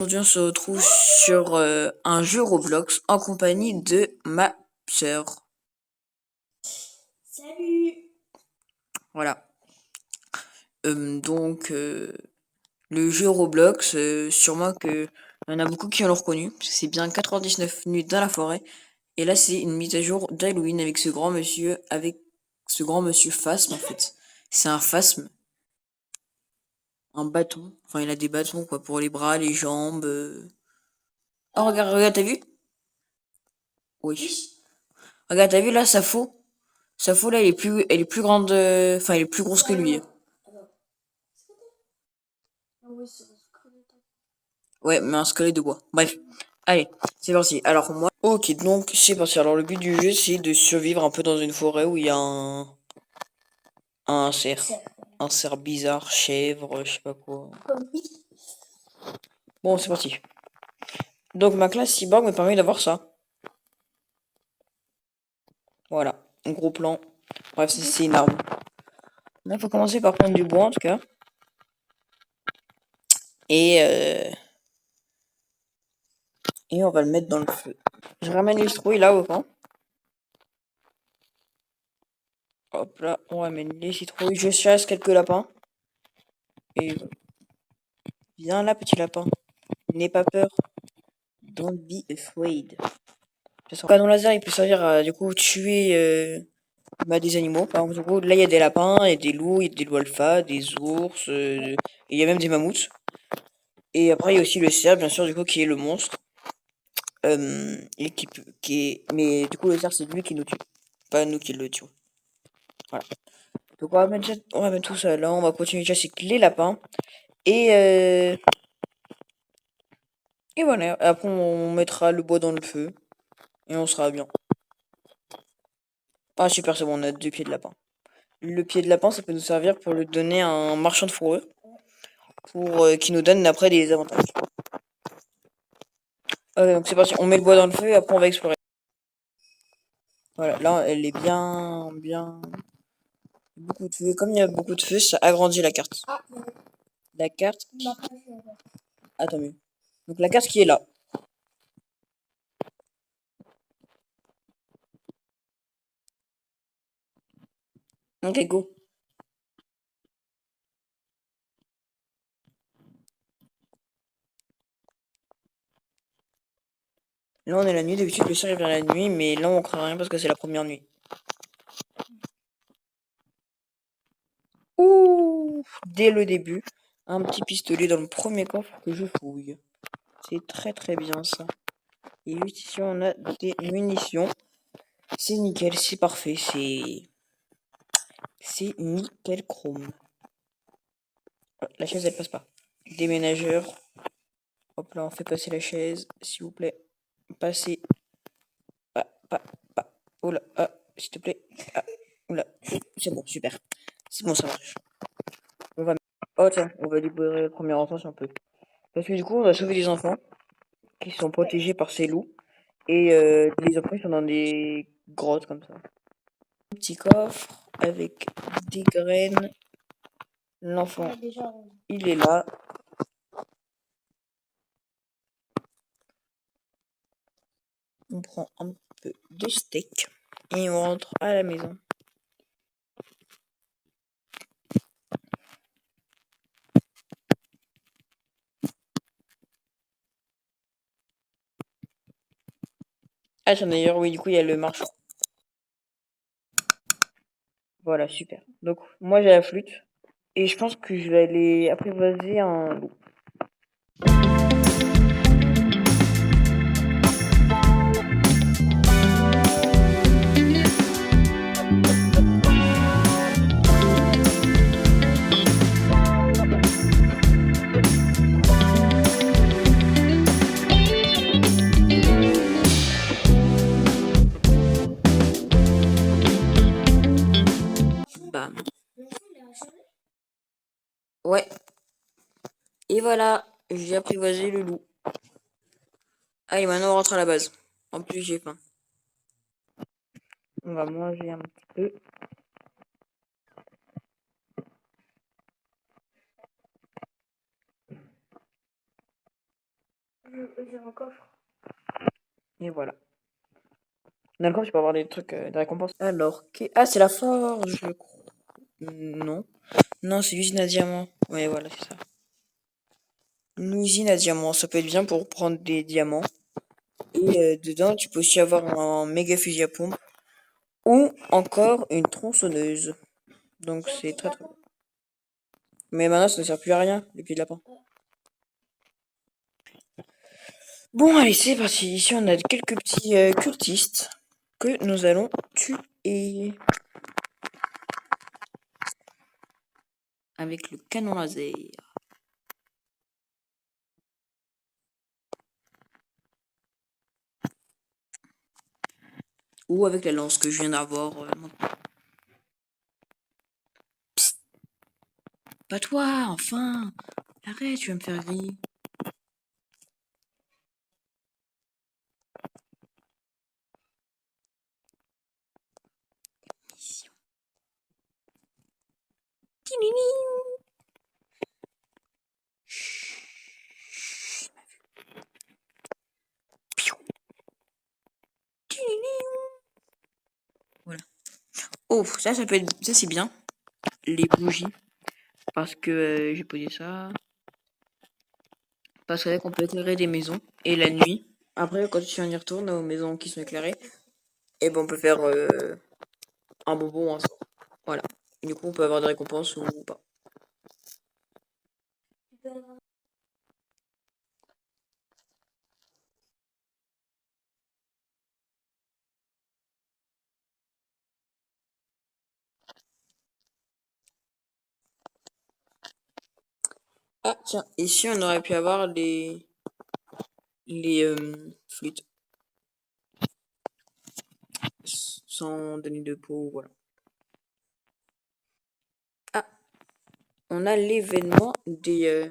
Aujourd'hui, on se retrouve sur un jeu Roblox en compagnie de ma sœur. Salut. Voilà. Le jeu Roblox, sûrement que il y en a beaucoup qui l'ont reconnu. C'est bien 99 nuits dans la forêt. Et là, c'est une mise à jour d'Halloween avec ce grand monsieur Phasme en fait. C'est un phasme, un bâton. Enfin, il a des bâtons quoi pour les bras, les jambes. Oh, regarde, regarde, t'as vu? Oui. Regarde, t'as vu là, sa faux là, elle est plus grande, enfin, elle est plus grosse que lui. Ouais, mais un squelette de bois. Bref. Allez, c'est parti. Alors moi, ok, donc c'est parti. Alors le but du jeu, c'est de survivre un peu dans une forêt où il y a un cerf, un cerf bizarre, chèvre, je sais pas quoi. Bon, c'est parti. Donc ma classe cyborg me permet d'avoir ça. Voilà, un gros plan. Bref, c'est une arme. Là, faut commencer par prendre du bois en tout cas. Et euh, et on va le mettre dans le feu. Je ramène les citrouilles là au camp. Hop là, on ramène les citrouilles. Je chasse quelques lapins. Et viens là, petit lapin. N'aie pas peur. Don't be afraid. Le canon laser, il peut servir à du coup tuer des animaux. Par exemple, du coup, là, il y a des lapins, il y a des loups, il y a des loups alpha, des ours, et il y a même des mammouths. Et après, il y a aussi le cerf, bien sûr, du coup, qui est le monstre. Et mais du coup, le cerf, c'est lui qui nous tue. Pas nous qui le tuons. Voilà. Donc, on va mettre tout ça là. On va continuer de chasser avec les lapins. Et, euh, et voilà. Après, on mettra le bois dans le feu. Et on sera bien. Ah, super, c'est bon, on a 2 pieds de lapin. Le pied de lapin, ça peut nous servir pour le donner à un marchand de fourrure. Pour qui nous donne après des avantages. Donc c'est parti, on met le bois dans le feu et après on va explorer. Voilà, là elle est bien. Beaucoup de feu. Comme il y a beaucoup de feu, ça agrandit la carte. La carte. Ah, tant mieux. Donc la carte qui est là. Ok, go. Là on est la nuit, d'habitude le soir il vient la nuit, mais là on craint rien parce que c'est la première nuit. Ouh, dès le début, un petit pistolet dans le premier coffre que je fouille. C'est très très bien ça. Et juste ici on a des munitions. C'est nickel, c'est parfait, c'est nickel chrome. Oh, la chaise elle passe pas. Déménageur. Hop là, on fait passer la chaise, s'il vous plaît. Passez. Ah, pas, pas. Oh là, ah, s'il te plaît. Ah, oula. C'est bon, super. C'est bon, ça marche. On va. Oh tiens, on va libérer le premier enfant si on peut. Parce que du coup, on va sauver des enfants qui sont protégés par ces loups. Et les enfants ils sont dans des grottes comme ça. Un petit coffre avec des graines. L'enfant, il est là. On prend un peu de steak et on rentre à la maison. Ah tiens d'ailleurs, oui, du coup il y a le marchand. Voilà, super. Donc moi j'ai la flûte et je pense que je vais aller apprivoiser un loup. Bam. Ouais. Et voilà, j'ai apprivoisé le loup. Allez, maintenant on rentre à la base. En plus j'ai faim. On va manger un petit peu. J'ai un coffre. Et voilà. Dans le coffre, tu peux avoir des trucs, des récompenses. Alors, ah, c'est la forge, je crois. Non. Non, c'est l'usine à diamants. Ouais, voilà, c'est ça. Une usine à diamants, ça peut être bien pour prendre des diamants. Et dedans, tu peux aussi avoir un méga fusil à pompe. Ou encore une tronçonneuse. Donc c'est très très bien. Mais maintenant, ça ne sert plus à rien, les pieds de lapin. Bon, allez, c'est parti. Ici, on a quelques petits cultistes que nous allons tuer avec le canon laser. Ou avec la lance que je viens d'avoir maintenant. Psst, pas toi, enfin. Arrête, tu vas me faire griller. Mission. Chut. Voilà. Oh, ça peut être, ça c'est bien. Les bougies. Parce que j'ai posé ça. Parce qu'on peut éclairer des maisons. Et la nuit. Après, quand on y retourne aux maisons qui sont éclairées, et ben on peut faire un bonbon ou un sort. Voilà. Du coup, on peut avoir des récompenses ou pas. Ah, tiens, ici on aurait pu avoir les flûtes. Sans donner de peau, voilà. Ah, on a l'événement des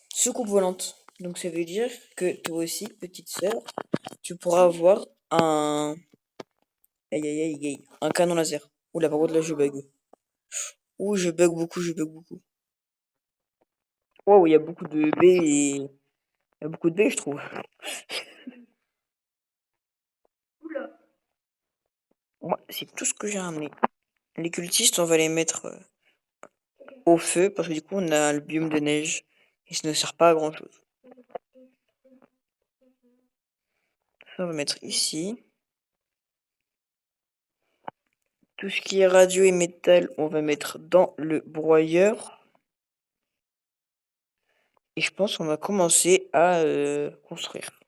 soucoupes volantes. Donc ça veut dire que toi aussi, petite sœur, tu pourras avoir un... Aïe aïe aïe aïe. Un canon laser. Oula, par contre là je bug. Ouh, je bug beaucoup, je bug beaucoup. Wow, il y a beaucoup de B et... Il y a beaucoup de B, je trouve. Oula. Moi, c'est tout ce que j'ai ramené. Les cultistes, on va les mettre au feu parce que du coup, on a le biome de neige et ça ne sert pas à grand chose. Ça, on va mettre ici. Tout ce qui est radio et métal, on va mettre dans le broyeur. Et je pense qu'on va commencer à construire.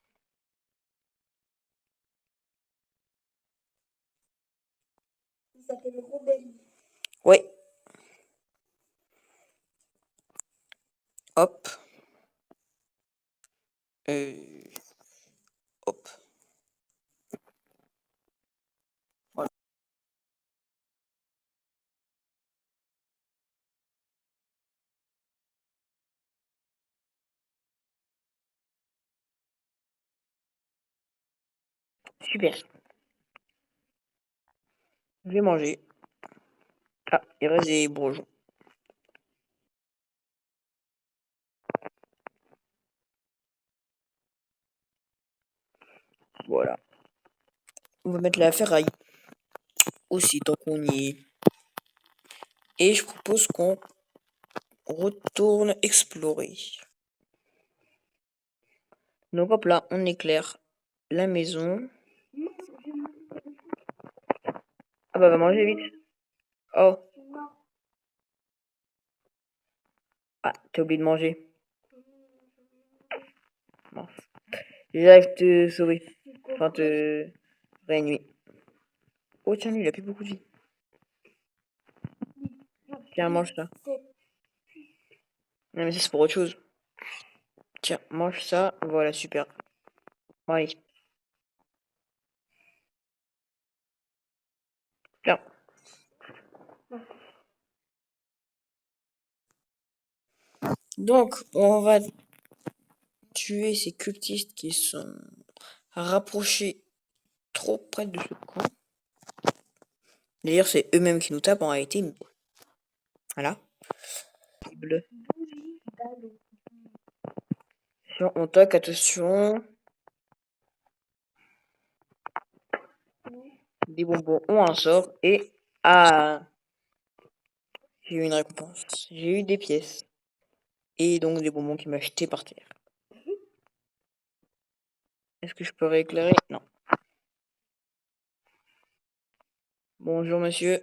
Il s'appelle Rebelle. Ouais. Hop. Hop. Voilà. Super. Je vais manger. Ah, il reste des bourgeons. Voilà. On va mettre la ferraille aussi tant qu'on y est. Et je propose qu'on retourne explorer. Donc hop là, on éclaire la maison. Ah bah va manger vite. Oh, ah, t'as oublié de manger. Mince. J'arrive te sauver. Enfin te réanimer. Oh tiens, lui, il a plus beaucoup de vie. Tiens, mange ça. Non mais ça c'est pour autre chose. Tiens, mange ça. Voilà, super. Bon, allez. Tiens. Donc, on va tuer ces cultistes qui sont rapprochés trop près de ce camp. D'ailleurs, c'est eux-mêmes qui nous tapent en réalité. Voilà. Bleu. On toque, attention. Des bonbons, on en sort et... Ah! J'ai eu une récompense. J'ai eu des pièces. Et donc des bonbons qui m'a jeté par terre. Est-ce que je peux rééclairer? Non. Bonjour monsieur.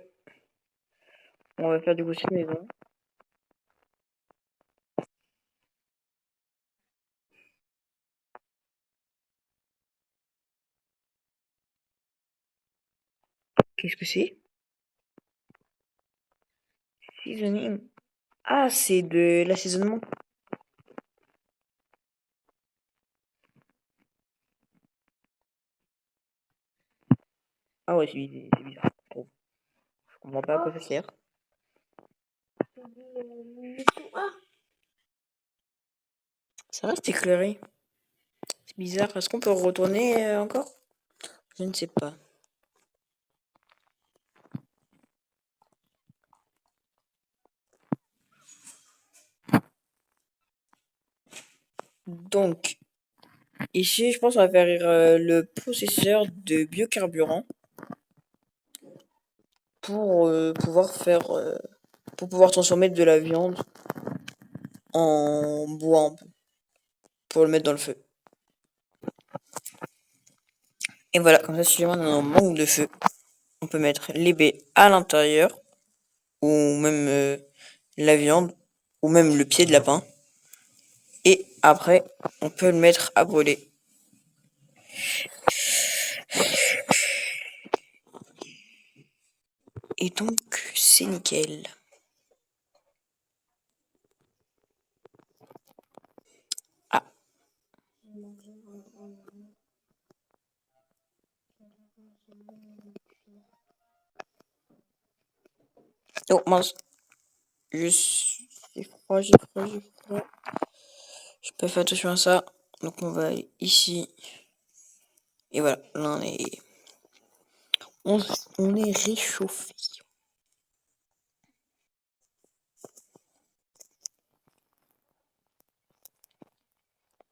On va faire du coup cette maison. Qu'est-ce que c'est? Seasoning. Ah, c'est de l'assaisonnement. Ah ouais, c'est bizarre. Je trouve. Je comprends pas à quoi ça sert. Ça reste éclairé. C'est bizarre. Est-ce qu'on peut retourner encore? Je ne sais pas. Donc, ici, je pense qu'on va faire le processeur de biocarburant pour pour pouvoir transformer de la viande en bois un peu, pour le mettre dans le feu. Et voilà, comme ça, si jamais on a un manque de feu, on peut mettre les baies à l'intérieur, ou même la viande, ou même le pied de lapin. Et après, on peut le mettre à brûler. Et donc, c'est nickel. Ah. Oh mince. J'ai froid, j'ai froid, j'ai froid. Je peux faire attention à ça. Donc on va aller ici. Et voilà, là on est réchauffé.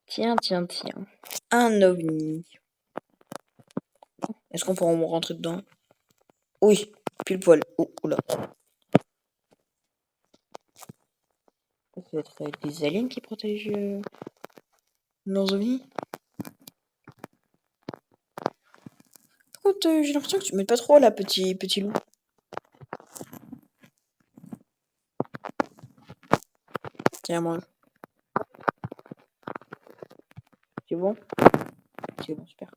Tiens, tiens, tiens. Un ovni. Est-ce qu'on pourra rentrer dedans? Oui, pile poil. Oh, oula. Ça va être des aliens qui protègent nos ovnis. Par contre, j'ai l'impression que tu m'aides pas trop là, petit loup. Tiens, mange. C'est bon? C'est bon, super.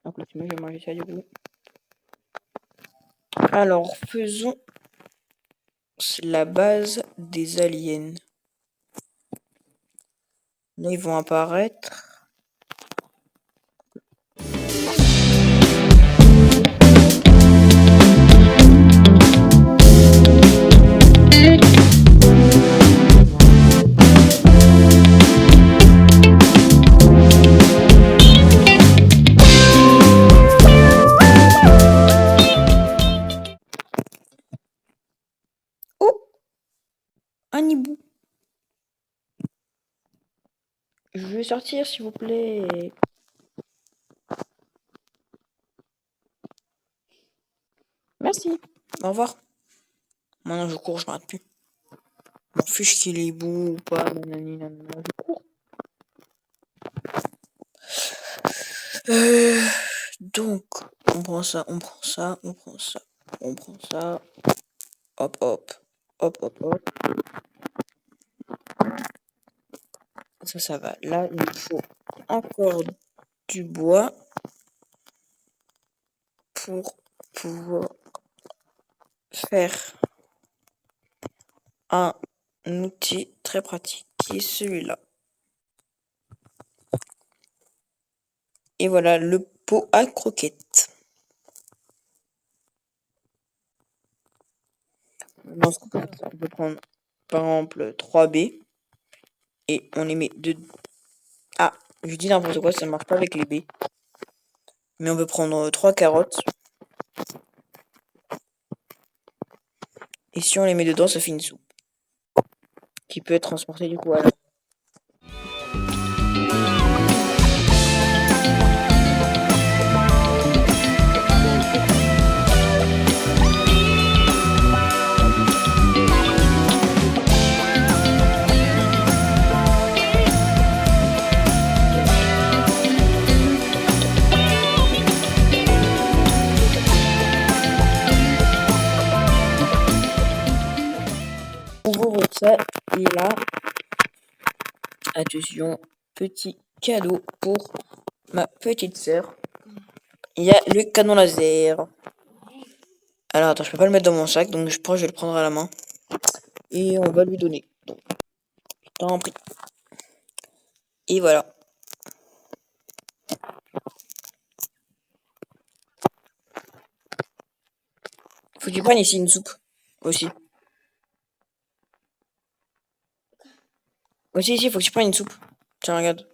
Donc là, je vais manger ça du coup. Alors, faisons la base des aliens. Là, ils vont apparaître. Oh! Un hibou. Je vais sortir, s'il vous plaît. Merci. Au revoir. Maintenant, je cours, je m'arrête plus. M'en fiche qu'il est hibou ou pas, nanani, nanana, je cours. Donc, on prend ça, on prend ça, on prend ça, on prend ça. Hop, hop, hop, hop, hop. Ça va. Là, il nous faut encore du bois pour pouvoir faire un outil très pratique qui est celui-là. Et voilà le pot à croquettes. Dans ce cas, on peut prendre par exemple 3 baies et on les met de... Ah, je dis n'importe quoi, ça ne marche pas avec les baies. Mais on peut prendre 3 carottes. Et si on les met dedans, ça fait une soupe. Qui peut être transportée du coup à l'eau. Attention, petit cadeau pour ma petite sœur. Il y a le canon laser. Alors attends, je peux pas le mettre dans mon sac, donc je vais le prendre à la main. Et on va lui donner. Donc, tant pis. Et voilà. Faut que tu prennes ici une soupe. Aussi. Aussi, ici, faut que tu prennes une soupe. Tiens, regarde.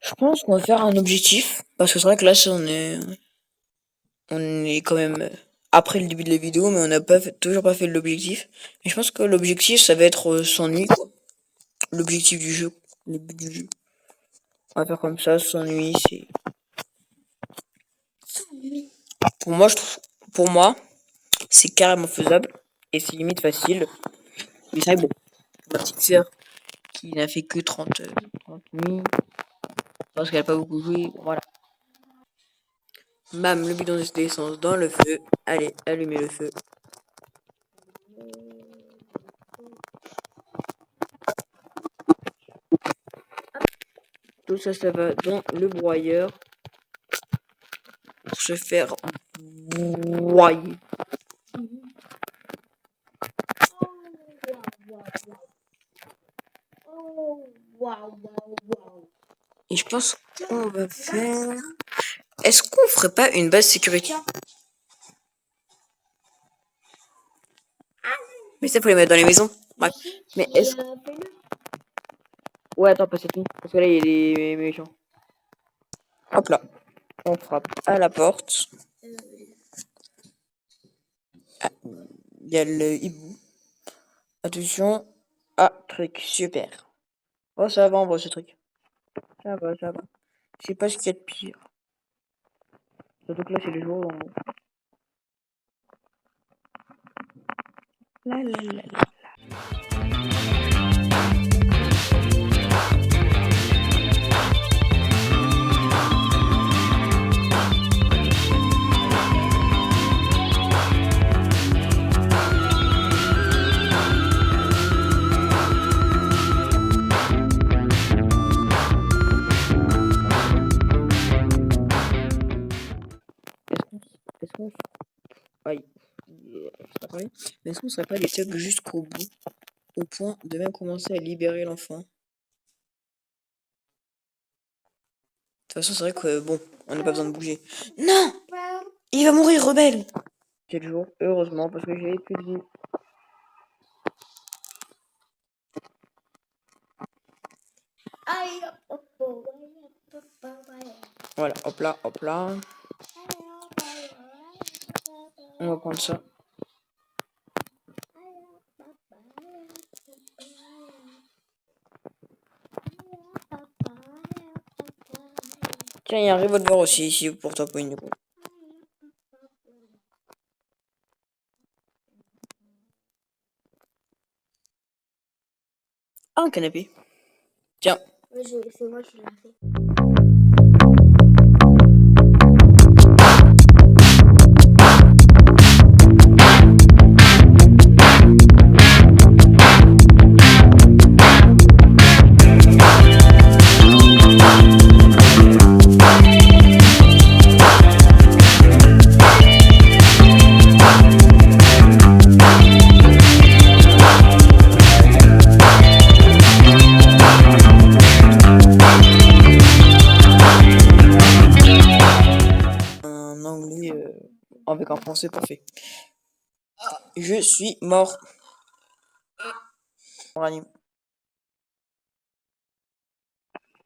Je pense qu'on va faire un objectif. Parce que c'est vrai que là, on est quand même après le début de la vidéo, mais on n'a pas toujours pas fait l'objectif. Mais je pense que l'objectif, ça va être s'ennuyer, quoi. L'objectif du jeu. Le but du jeu. On va faire comme ça, s'ennuyer, c'est... Pour moi, c'est carrément faisable. Et c'est limite facile. Mais c'est vrai, bon, ma petite sœur, qui n'a fait que 30 nuits, parce qu'elle n'a pas beaucoup joué, voilà. Bam, le bidon d'essence dans le feu. Allez, allumez le feu. Tout ça, ça va dans le broyeur pour se faire broyer. Et je pense qu'on va faire... Est-ce qu'on ferait pas une base sécurité? Mais ça, faut les mettre dans les maisons. Bref. Mais est-ce... Ouais, attends, pas cette nuit. Parce que là, il y a des méchants. Hop là. On frappe à la porte. Ah, il y a le hibou. Attention. Ah, truc, super. Oh, ça va en vrai, ce truc. Ça va, ça va. Je sais pas ce qu'il y a de pire. Surtout que là, c'est le jour. Donc... La la la la. Aïe. Mais est-ce qu'on serait pas des thugs jusqu'au bout, au point de même commencer à libérer l'enfant? De toute façon, c'est vrai que bon, on n'a pas besoin de bouger. Non! Il va mourir, rebelle! Quel jour, heureusement, parce que j'ai plus de vie. Voilà, hop là, hop là. On va prendre ça. Tiens, il y a un revolver aussi ici pour toi, Pauline, du coup. Ah, un canapé. Tiens. C'est moi qui l'ai fait. Avec un français parfait. Je suis mort. On ranime.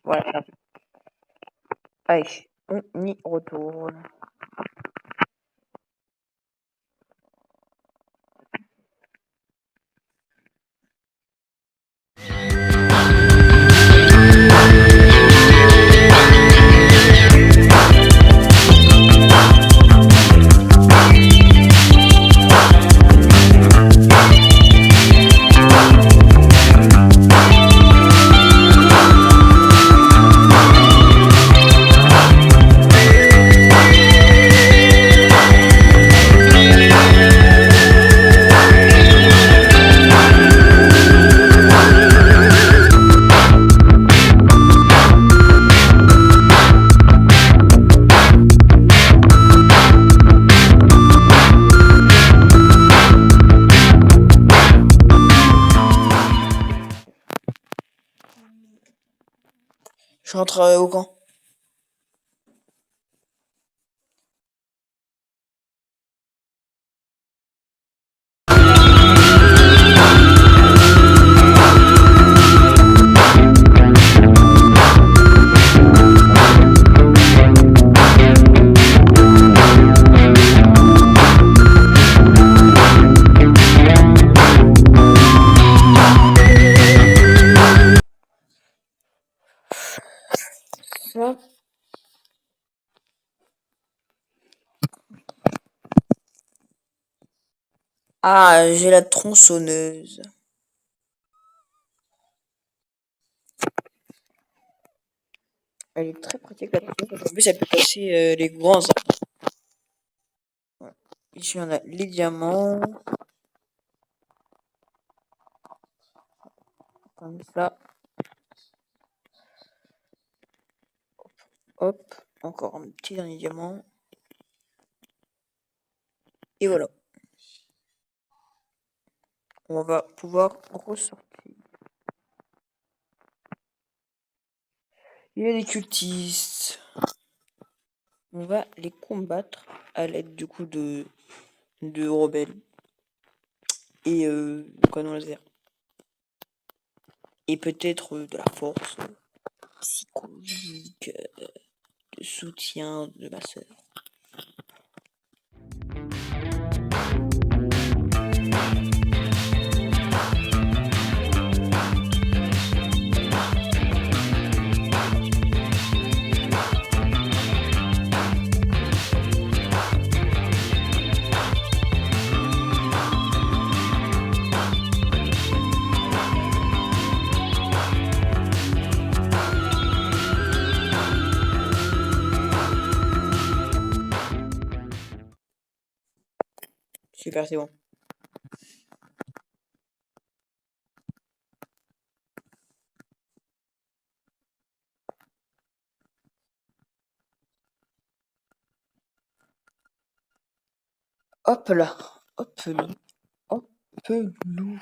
Voilà. Allez, on y retourne. Je rentre au camp. Ça. Ah, j'ai la tronçonneuse. Elle est très pratique la tronçonneuse. En plus, elle peut casser les grands arbres. Ouais. Ici, on a les diamants. Comme ça. Hop. Encore un petit dernier diamant. Et voilà. On va pouvoir ressortir. Il y a des cultistes. On va les combattre à l'aide du coup de rebelles et de canon laser. Et peut-être de la force psychologique, de soutien de ma sœur. Super, c'est bon. Hop là, hop là, hop là.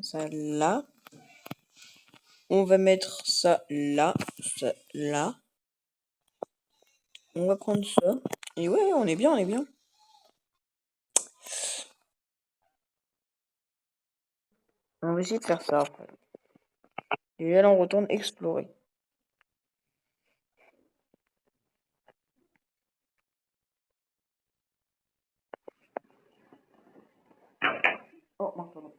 Ça là. On va mettre ça là, ça là. On va prendre ça. Et ouais, on est bien, on est bien. On va essayer de faire ça après. Et là, on retourne explorer. Oh, non, pardon.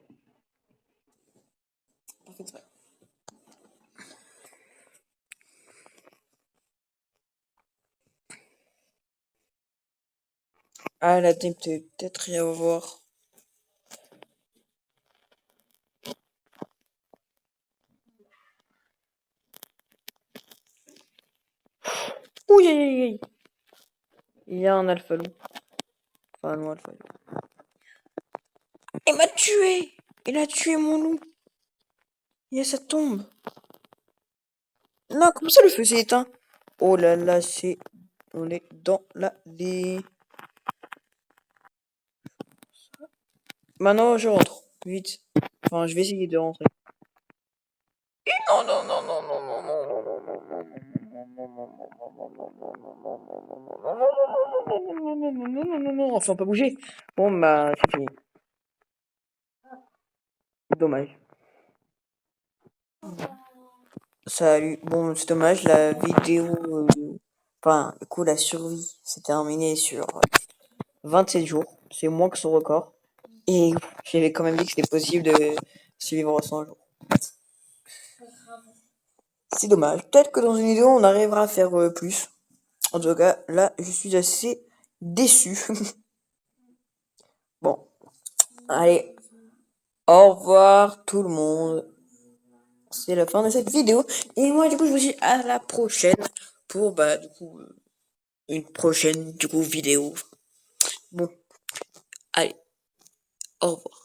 Pas fait exprès. Ah, la team peut-être rien voir. Ouh, aïe, aïe, aïe. Il y a un alpha loup. Enfin, non, alpha loup. Il m'a tué! Il a tué mon loup. Il y a sa tombe. Non, comment ça le feu s'est éteint? Oh là là, c'est... On est dans la vie. Maintenant, je rentre. Vite. Enfin, je vais essayer de rentrer. Non, non, non, non, non, non, non, non, non, non, non, non, enfin, pas bouger. Bon, bah, c'est fini. Dommage. Salut. Bon, c'est dommage, la vidéo... Enfin, du coup, la survie s'est terminée sur 27 jours. C'est moins que son record. Et j'avais quand même dit que c'était possible de suivre 100 jours. C'est dommage. Peut-être que dans une vidéo, on arrivera à faire plus. En tout cas, là, je suis assez déçu. Bon, allez, au revoir tout le monde. C'est la fin de cette vidéo. Et moi, du coup, je vous dis à la prochaine pour, bah, du coup, une prochaine, du coup, vidéo. Bon, allez, au revoir.